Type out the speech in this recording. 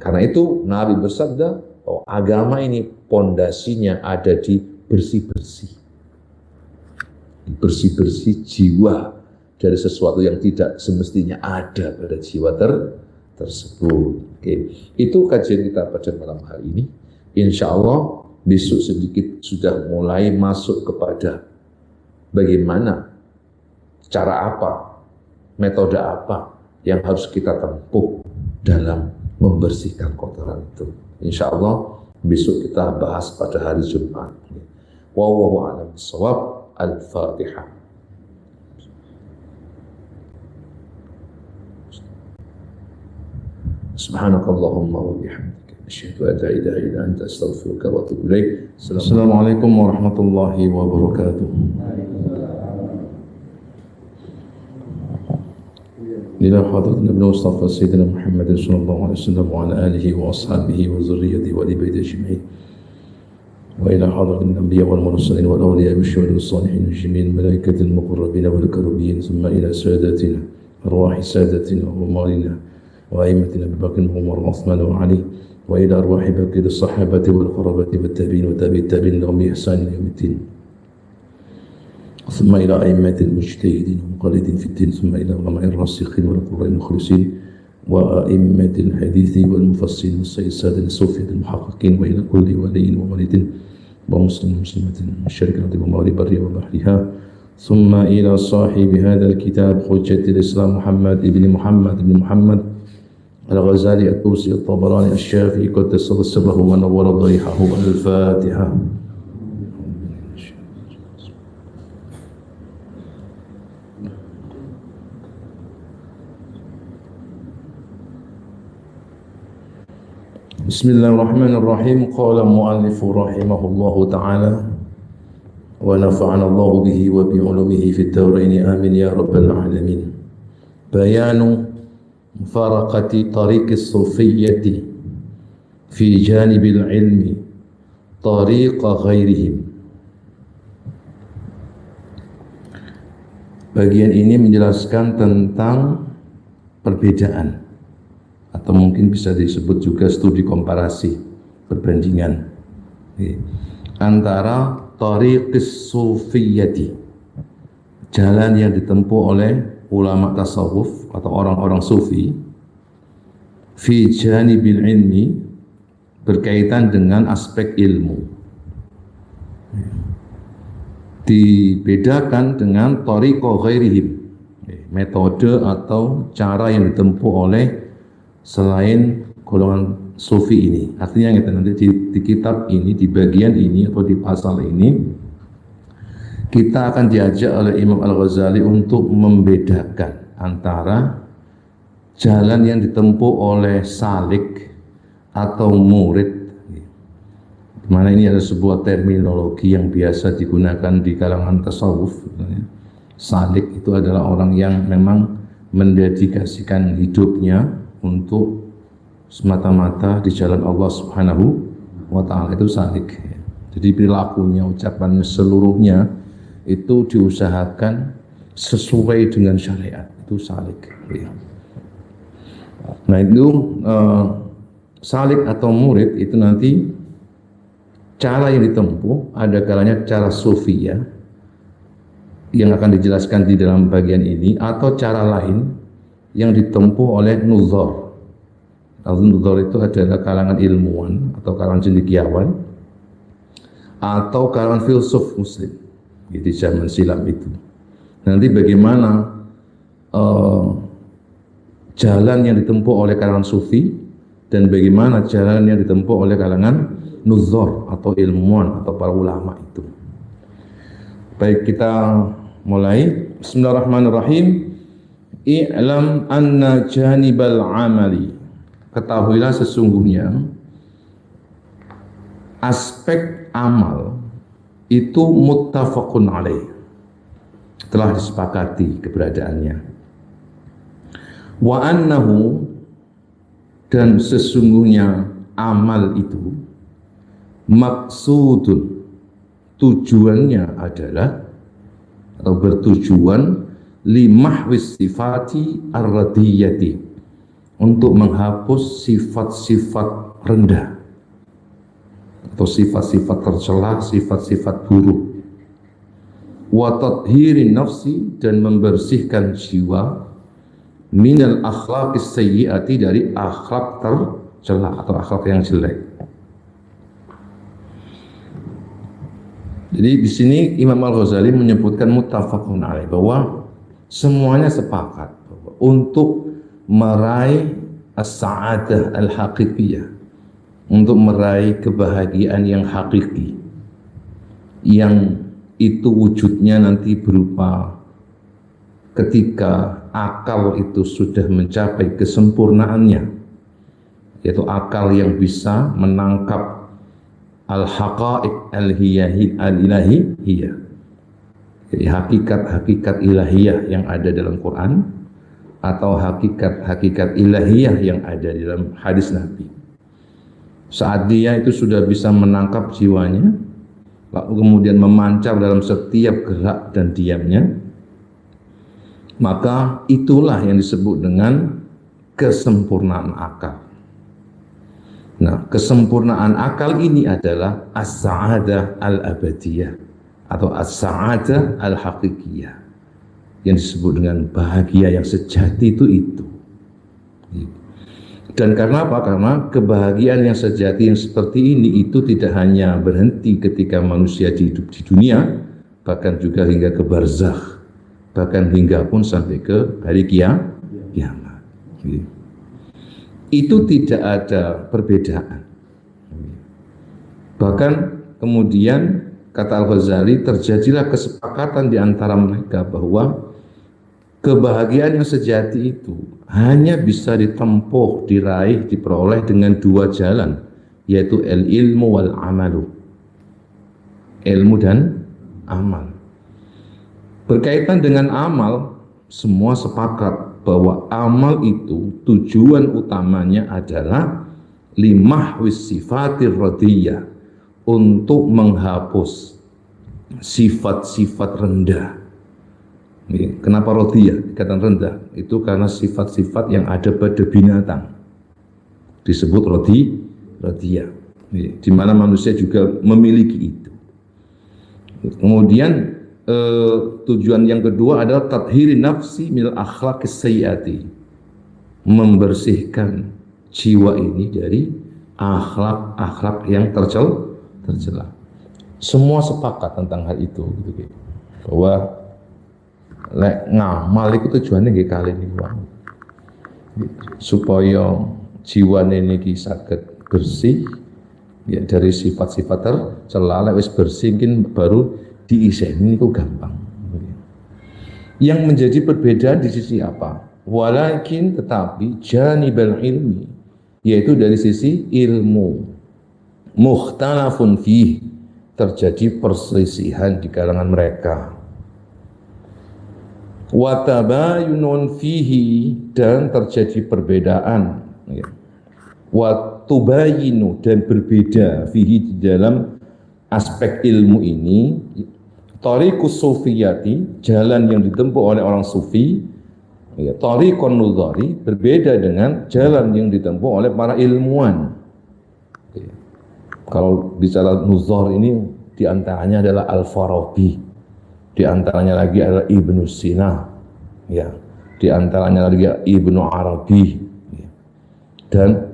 Karena itu Nabi bersabda, oh, agama ini pondasinya ada di bersih-bersih. Bersih-bersih jiwa dari sesuatu yang tidak semestinya ada pada jiwa tersebut. Oke. Itu kajian kita pada malam hari ini. Insya Allah besok sedikit sudah mulai masuk kepada bagaimana, cara apa, metode apa yang harus kita tempuh dalam membersihkan kotoran itu. Insya Allah besok kita bahas pada hari Jumat. Wallahu a'lam bishawab. Al-Fatihah. Subhanakallahumma wa bihamdika asyhadu an la ilaha illa anta astaghfiruka wa atubu ilaik. Assalamualaikum warahmatullahi wabarakatuh. إلى حضرة النبي المصطفى سيدنا محمد صلى الله عليه وسلم وعلى آله وأصحابه وذريته وآل بيته أجمعين وإلى حضرة الأنبياء والمرسلين والأولياء والشهداء والصالحين والجميع الملائكة المقربين والكربين ثم إلى ساداتنا أرواح سادتنا ومالنا وأئمتنا أبي بكر وعمر وعثمان وعلي وإلى أرواح بقية الصحابة والقرابة والتابعين وتابعي التابعين لهم بإحسان إلى يوم الدين ثم إلى أئمة المجتهدين ومقلدين في الدين ثم إلى علماء الراسخين والقراء المخلصين وأئمة الحديث والمفسرين والسيد الصوفية المحققين وإلى كل ولي وولد ومسلم ومسلمة الشركة بمغارب برها وبحرها ثم إلى صاحب هذا الكتاب حجة الإسلام محمد بن محمد الغزالي الطوسي الطبراني الشافعي قدس سره ونور ضريحه. الفاتحة. Bismillahirrahmanirrahim. Qala mu'allifu rahimahullahu ta'ala wa nafa'ana Allahu bihi wa bi'ulumihi fid dawraini amin ya rabbal alamin. Bayanu mufaraqati tariqis sufiyyati fi janibil ilmi tariqa ghairihim. Bagian ini menjelaskan tentang perbedaan atau mungkin bisa disebut juga studi komparasi, perbandingan antara tariqis sufiyyati, jalan yang ditempuh oleh ulama tasawuf atau orang-orang sufi, fi janibil ilmi, berkaitan dengan aspek ilmu, dibedakan dengan tariqa ghairihim, metode atau cara yang ditempuh oleh selain golongan sufi ini. Artinya nanti di kitab ini, di bagian ini atau di pasal ini, kita akan diajak oleh Imam Al-Ghazali untuk membedakan antara jalan yang ditempuh oleh salik atau murid, di mana ini ada sebuah terminologi yang biasa digunakan di kalangan tasawuf. Salik itu adalah orang yang memang mendedikasikan hidupnya untuk semata-mata di jalan Allah Subhanahu wa ta'ala, itu salik. Jadi perilakunya, ucapannya, seluruhnya itu diusahakan sesuai dengan syariat, itu salik. Nah itu salik atau murid itu nanti cara yang ditempuh, ada kalanya cara sufiyah yang akan dijelaskan di dalam bagian ini, atau cara lain yang ditempuh oleh nuzor. Nuzor itu adalah kalangan ilmuwan atau kalangan cendekiawan atau kalangan filsuf muslim di zaman silam itu. Nanti bagaimana jalan yang ditempuh oleh kalangan sufi dan bagaimana jalan yang ditempuh oleh kalangan nuzor atau ilmuwan atau para ulama itu. Baik, kita mulai. Bismillahirrahmanirrahim. I'lam anna janibal amali, ketahuilah sesungguhnya aspek amal itu muttafaqun alaih, telah disepakati keberadaannya. Wa annahu, dan sesungguhnya amal itu maksudun, tujuannya adalah atau bertujuan limahwis sifati ar-radiyati, untuk menghapus sifat-sifat rendah atau sifat-sifat tercela, sifat-sifat buruk. Wa tathirin nafsi, dan membersihkan jiwa, minal akhlaqis sayyiati, dari akhlak tercela atau akhlak yang jelek. Jadi di sini Imam Al-Ghazali menyebutkan muttafaqun alaih, bahwa semuanya sepakat bahwa untuk meraih as-sa'adah al-haqiqiyah, untuk meraih kebahagiaan yang hakiki, yang itu wujudnya nanti berupa ketika akal itu sudah mencapai kesempurnaannya, yaitu akal yang bisa menangkap al-haqa'iq al-ilahiyah, jadi hakikat-hakikat ilahiyah yang ada dalam Quran atau hakikat-hakikat ilahiyah yang ada di dalam hadis Nabi. Saat dia itu sudah bisa menangkap jiwanya, lalu kemudian memancar dalam setiap gerak dan diamnya, maka itulah yang disebut dengan kesempurnaan akal. Nah, kesempurnaan akal ini adalah as-sa'adah al-abadiyah atau as-sa'adah al-haqiqiyah, yang disebut dengan bahagia yang sejati itu. Dan karena apa? Karena kebahagiaan yang sejati yang seperti ini itu tidak hanya berhenti ketika manusia hidup di dunia, bahkan juga hingga ke barzakh, bahkan hingga pun sampai ke hari kiamat. Itu tidak ada perbedaan. Bahkan kemudian kata Al-Ghazali, terjadilah kesepakatan di antara mereka bahwa kebahagiaan yang sejati itu hanya bisa ditempuh, diraih, diperoleh dengan dua jalan, yaitu ilmu wal amalu, ilmu dan amal. Berkaitan dengan amal, semua sepakat bahwa amal itu tujuan utamanya adalah limahwis sifatir radiyah, untuk menghapus sifat-sifat rendah. Kenapa radiyah dikatakan rendah? Itu karena sifat-sifat yang ada pada binatang disebut radiyah, di mana manusia juga memiliki itu. Kemudian tujuan yang kedua adalah tathhirin nafsi minal akhlaqis sayyiati, membersihkan jiwa ini dari akhlak-akhlak yang tercela. Semua sepakat tentang hal itu, gitu, bahwa lek ngamal itu tujuannya nggih kali niku supaya jiwa niki saged bersih ya dari sifat-sifat tercela. Lek wis bersih mungkin baru diiseni niku gampang. Yang menjadi perbedaan di sisi apa? Walakin, tetapi janibal ilmi, yaitu dari sisi ilmu, mukhtalafun fih, terjadi perselisihan di kalangan mereka. Wa tabayunun fihi, dan terjadi perbedaan, ya. Wa tubayinu, dan berbeda fihi, di dalam aspek ilmu ini. Tariqus sufiyati, jalan yang ditempuh oleh orang sufi, ya. Tariqun nuzari, berbeda dengan jalan yang ditempuh oleh para ilmuwan, ya. Kalau bicara nuzar ini diantaranya adalah Al-Farabi, diantaranya lagi adalah Ibnu Sina, ya, diantaranya lagi Ibnu Arabi, ya, dan